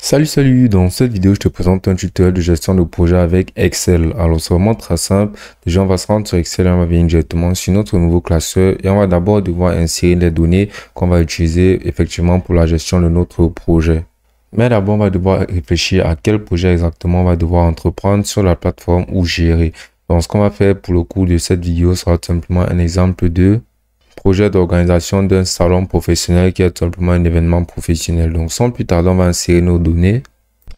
Salut, dans cette vidéo, je te présente un tutoriel de gestion de projet avec Excel. Alors, c'est vraiment très simple. Déjà, on va se rendre sur Excel et on va venir directement sur notre nouveau classeur et on va d'abord devoir insérer les données qu'on va utiliser effectivement pour la gestion de notre projet. Mais d'abord, on va devoir réfléchir à quel projet exactement on va devoir entreprendre sur la plateforme ou gérer. Donc, ce qu'on va faire pour le cours de cette vidéo sera tout simplement un exemple de projet d'organisation d'un salon professionnel qui est tout simplement un événement professionnel. Donc, sans plus tarder, on va insérer nos données.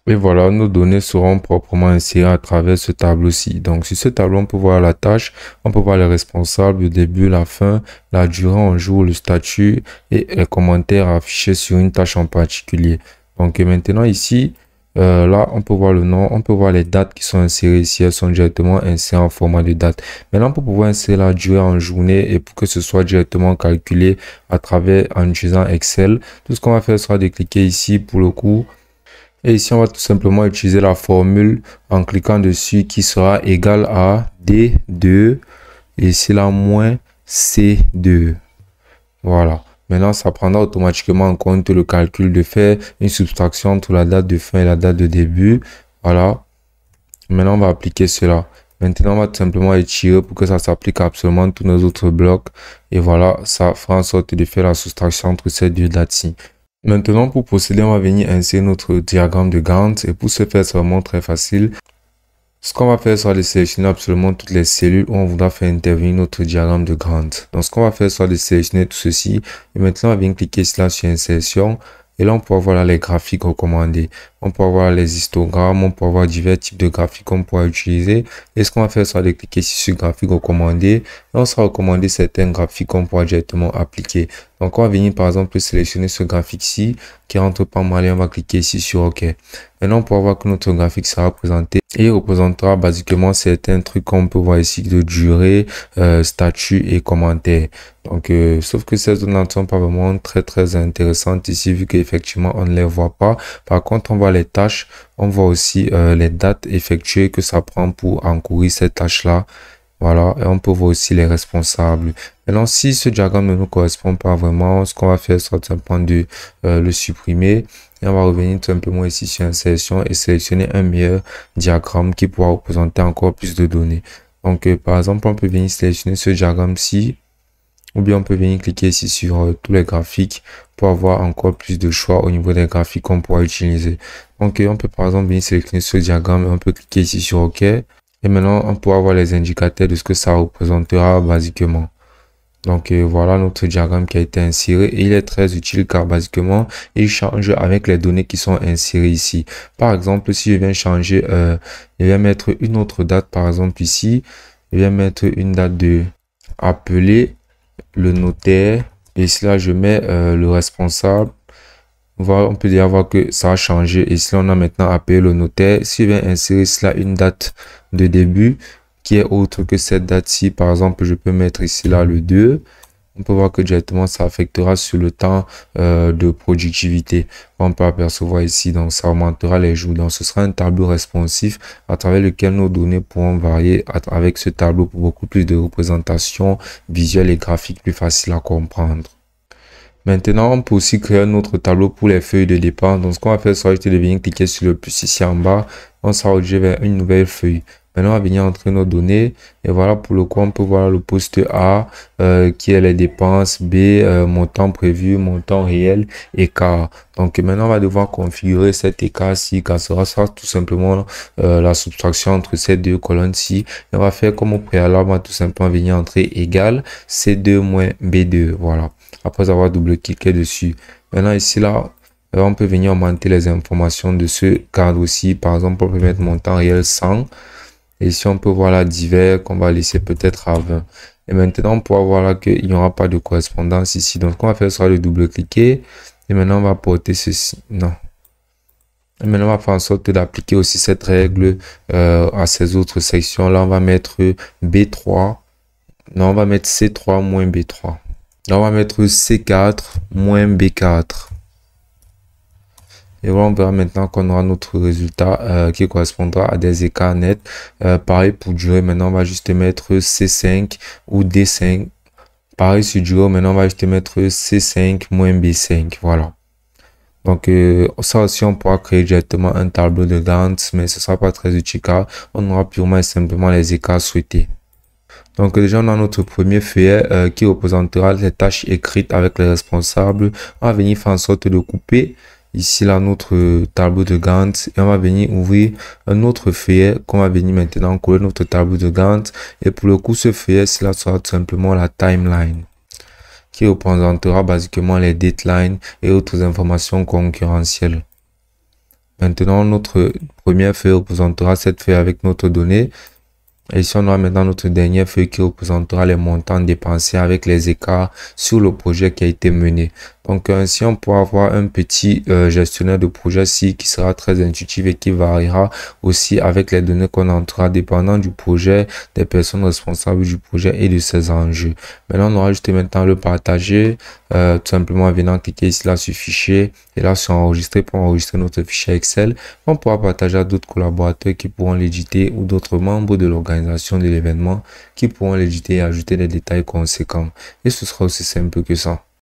Et voilà, nos données seront proprement insérées à travers ce tableau-ci. Donc, sur ce tableau, on peut voir la tâche, on peut voir les responsables, le début, la fin, la durée en jour, le statut et les commentaires affichés sur une tâche en particulier. Donc, maintenant ici, là, on peut voir le nom, on peut voir les dates qui sont insérées ici, elles sont directement insérées en format de date. Maintenant, pour pouvoir insérer la durée en journée et pour que ce soit directement calculé à travers en utilisant Excel, tout ce qu'on va faire sera de cliquer ici pour le coup. Et ici, on va tout simplement utiliser la formule en cliquant dessus qui sera égale à D2 et ici là moins C2. Voilà. Maintenant, ça prendra automatiquement en compte le calcul de faire une soustraction entre la date de fin et la date de début. Voilà. Maintenant, on va appliquer cela. Maintenant, on va tout simplement étirer pour que ça s'applique à absolument tous nos autres blocs. Et voilà, ça fera en sorte de faire la soustraction entre ces deux dates-ci. Maintenant, pour procéder, on va venir insérer notre diagramme de Gantt. Et pour ce faire, c'est vraiment très facile. Ce qu'on va faire sera de sélectionner absolument toutes les cellules où on voudra faire intervenir notre diagramme de Gantt. Donc, ce qu'on va faire sera de sélectionner tout ceci. Et maintenant, on va venir cliquer là sur Insertion. Et là, on peut voir les graphiques recommandés. On peut voir les histogrammes, on peut voir divers types de graphiques qu'on pourra utiliser. Et ce qu'on va faire sera de cliquer ici sur graphique recommandé. Et on sera recommandé certains graphiques qu'on pourra directement appliquer. Donc, on va venir par exemple sélectionner ce graphique-ci qui rentre pas mal et on va cliquer ici sur OK. Maintenant, on pourra voir que notre graphique sera présenté et il représentera basiquement certains trucs qu'on peut voir ici de durée, statut et commentaires. Donc, sauf que ces zones ne sont pas vraiment très intéressantes ici vu qu'effectivement on ne les voit pas. Par contre, on voit les tâches, on voit aussi les dates effectuées que ça prend pour encourir cette tâche-là. Voilà, et on peut voir aussi les responsables. Maintenant, si ce diagramme ne nous correspond pas vraiment, ce qu'on va faire sera tout simplement de le supprimer. Et on va revenir tout simplement ici sur Insertion et sélectionner un meilleur diagramme qui pourra représenter encore plus de données. Donc, par exemple, on peut venir sélectionner ce diagramme-ci. Ou bien on peut venir cliquer ici sur tous les graphiques pour avoir encore plus de choix au niveau des graphiques qu'on pourra utiliser. Donc, on peut par exemple venir sélectionner ce diagramme et on peut cliquer ici sur OK. Et maintenant, on pourra voir les indicateurs de ce que ça représentera basiquement. Donc, voilà notre diagramme qui a été inséré. Et il est très utile car basiquement, il change avec les données qui sont insérées ici. Par exemple, si je viens changer, je vais mettre une autre date, par exemple ici. Je vais mettre une date de appeler le notaire. Et ici, là, je mets le responsable. Voilà, on peut déjà voir que ça a changé. Et ici, on a maintenant appelé le notaire. Si je viens insérer cela une date de début qui est autre que cette date-ci, par exemple, je peux mettre ici là le 2. On peut voir que directement ça affectera sur le temps de productivité. On peut apercevoir ici, donc ça augmentera les jours. Donc ce sera un tableau responsif à travers lequel nos données pourront varier avec ce tableau pour beaucoup plus de représentations visuelles et graphiques plus faciles à comprendre. Maintenant, on peut aussi créer un autre tableau pour les feuilles de dépenses. Donc, ce qu'on va faire, c'est de venir cliquer sur le plus ici en bas. On sera redirigé vers une nouvelle feuille. Maintenant, on va venir entrer nos données. Et voilà, pour le coup, on peut voir le poste A, qui est les dépenses, B, montant prévu, montant réel, écart. Donc, maintenant, on va devoir configurer cet écart-ci, car ce sera tout simplement la soustraction entre ces deux colonnes-ci. Et on va faire comme au préalable, on va tout simplement venir entrer égal C2 moins B2. Voilà. Après avoir double-cliqué dessus. Maintenant, ici, là, on peut venir augmenter les informations de ce cadre aussi. Par exemple, on peut mettre montant réel 100. Et ici, on peut voir là divers qu'on va laisser peut-être à 20. Et maintenant, on pourra voir là qu'il n'y aura pas de correspondance ici. Donc, ce qu'on va faire sera de double-cliquer. Et maintenant, on va porter ceci. Non. Et maintenant, on va faire en sorte d'appliquer aussi cette règle à ces autres sections. Là, on va mettre B3. Non, on va mettre C3 moins B3. Là, on va mettre C4 moins B4. Et voilà, on verra maintenant qu'on aura notre résultat qui correspondra à des écarts nets. Pareil pour durée, maintenant on va juste mettre C5 ou D5. Pareil sur durée, maintenant on va juste mettre C5 moins B5. Voilà. Donc, ça aussi, on pourra créer directement un tableau de Gantt, mais ce sera pas très utile car on aura purement et simplement les écarts souhaités. Donc, déjà, on a notre premier feuillet qui représentera les tâches écrites avec les responsables. On va venir faire en sorte de couper ici là notre tableau de Gantt et on va venir ouvrir un autre feuillet qu'on va venir maintenant coller notre tableau de Gantt. Et pour le coup, ce feuillet, cela sera tout simplement la timeline qui représentera basiquement les deadlines et autres informations concurrentielles. Maintenant, notre première feuille représentera cette feuille avec notre donnée. Et ici, on aura maintenant notre dernière feuille qui représentera les montants dépensés avec les écarts sur le projet qui a été mené. Donc, ainsi, on pourra avoir un petit gestionnaire de projet ici qui sera très intuitif et qui variera aussi avec les données qu'on entrera dépendant du projet, des personnes responsables du projet et de ses enjeux. Maintenant, on aura juste maintenant le partager, tout simplement en venant cliquer ici là sur fichier et là sur enregistrer pour enregistrer notre fichier Excel. On pourra partager à d'autres collaborateurs qui pourront l'éditer ou d'autres membres de l'organisation de l'événement qui pourront l'éditer et ajouter des détails conséquents. Et ce sera aussi simple que ça.